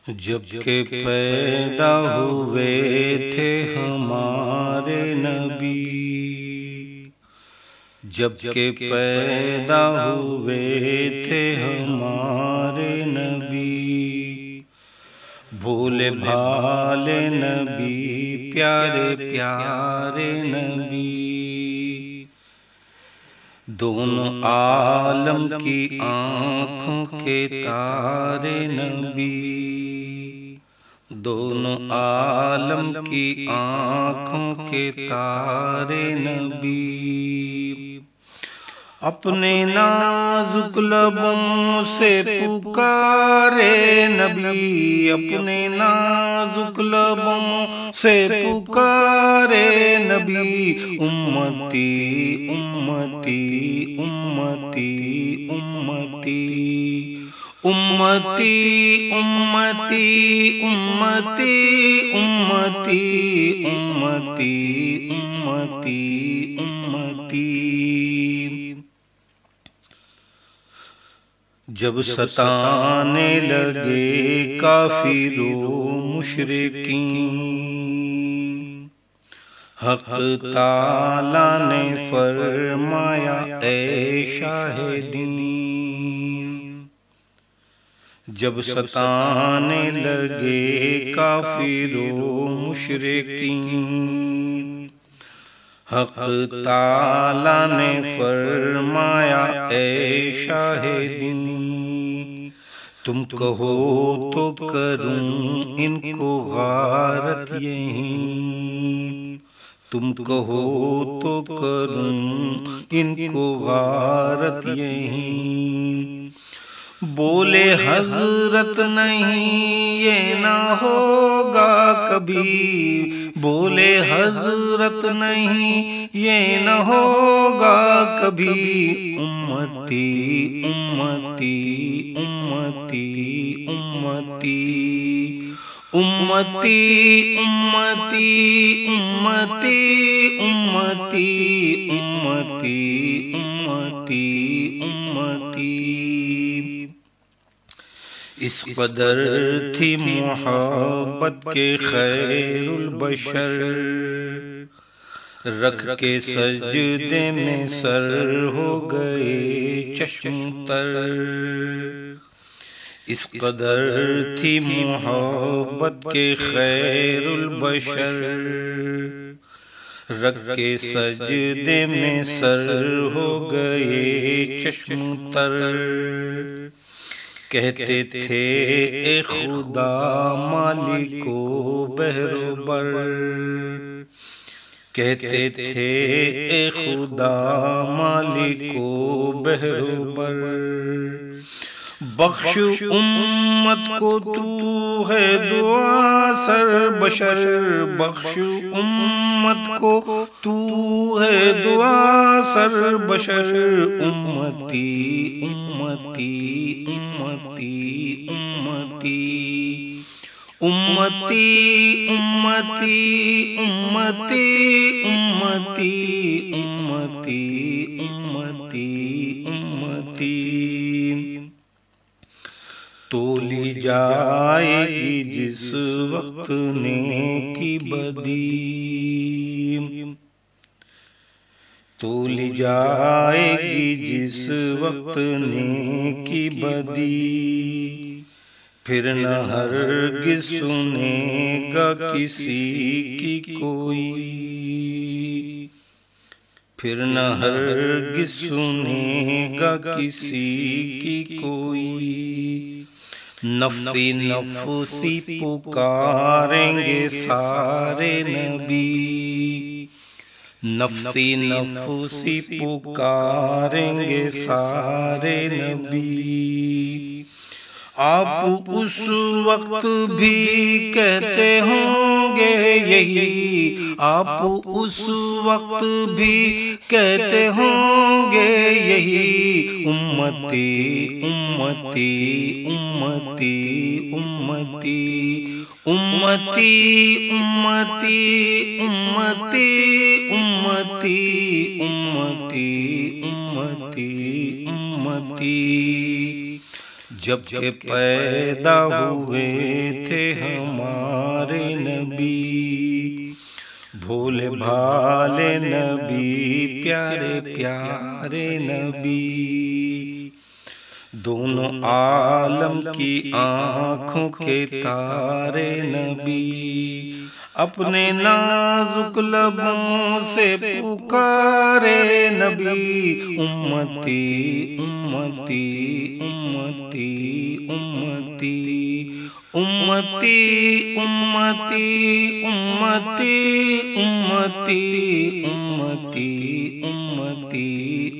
جب کہ پیدا ہوئے تھے ہمارے نبی، جب کہ پیدا ہوئے تھے ہمارے نبی، بھولے بھالے نبی، پیارے پیارے نبی، دونوں عالم کی آنکھوں کے تارے نبی، دونوں عالم کی آنکھوں کے تارے نبی، اپنے نازک لبوں سے پکارے نبی، اپنے نازک لبوں سے پکارے نبی، امتی امتی امتی امتی امتی امتی امتی امتی امتی امتی امتی۔ جب ستانے لگے کافر و مشرکین، حق تعالیٰ نے فرمایا اے شاہدین، جب ستانے لگے کافر و مشرکین، حق تعالیٰ نے فرمایا اے شاہدین، تم کہو تو کروں ان کو غارت یہیں، تم کہو تو کروں ان کو غارت یہیں، بولے حضرت نہیں یہ نہ ہوگا کبھی، بولے حضرت نہیں یہ نہ ہوگا کبھی، امتی امتی امتی امتی امتی امتی امتی امتی امتی امتی امتی۔ اس قدر تھی محبت کے خیر البشر، رکھ کے سجدے میں سر ہو گئے چشم تر، اس قدر تھی محبت کے خیر البشر، رکھ کے سجدے میں سر ہو گئے چشم تر، کہتے تھے اے خدا مالک و بحر و بر، کہتے تھے اے خدا مالک و بحر و بر، بخش امت کو تو ہے دعا سر بشر، بخش امت کو تو ہے دعا سر بشر، امتی امتی امتی امتی امتی امتی امتی امتی امتی امتی امتی۔ تولی جائے گی جس وقت نیکی بدی، تولی جائے گی جس وقت نیکی بدی، پھر نہ ہرگز سنے گا کسی کی کوئی، پھر نہ ہرگز سنے گا کسی کی کوئی، نفسی نفسی پکاریں گے سارے نبی، نفسی نفسی پکاریں گے سارے نبی، آپ اس وقت بھی کہتے ہوں گے یہی، آپ اس وقت بھی کہتے ہوں گے یہی، امتی امتی امتی امتی امتی امتی امتی امتی امتی امتی امتی۔ جب کہ پیدا ہوئے تھے ہمارے نبی، بھولے بھالے نبی، پیارے پیارے نبی، دونوں عالم کی آنکھوں کے تارے نبی، اپنے نازک لبوں سے پکارے نبی، امتی امتی امتی امتی امتی امتی امتی امتی امتی امتی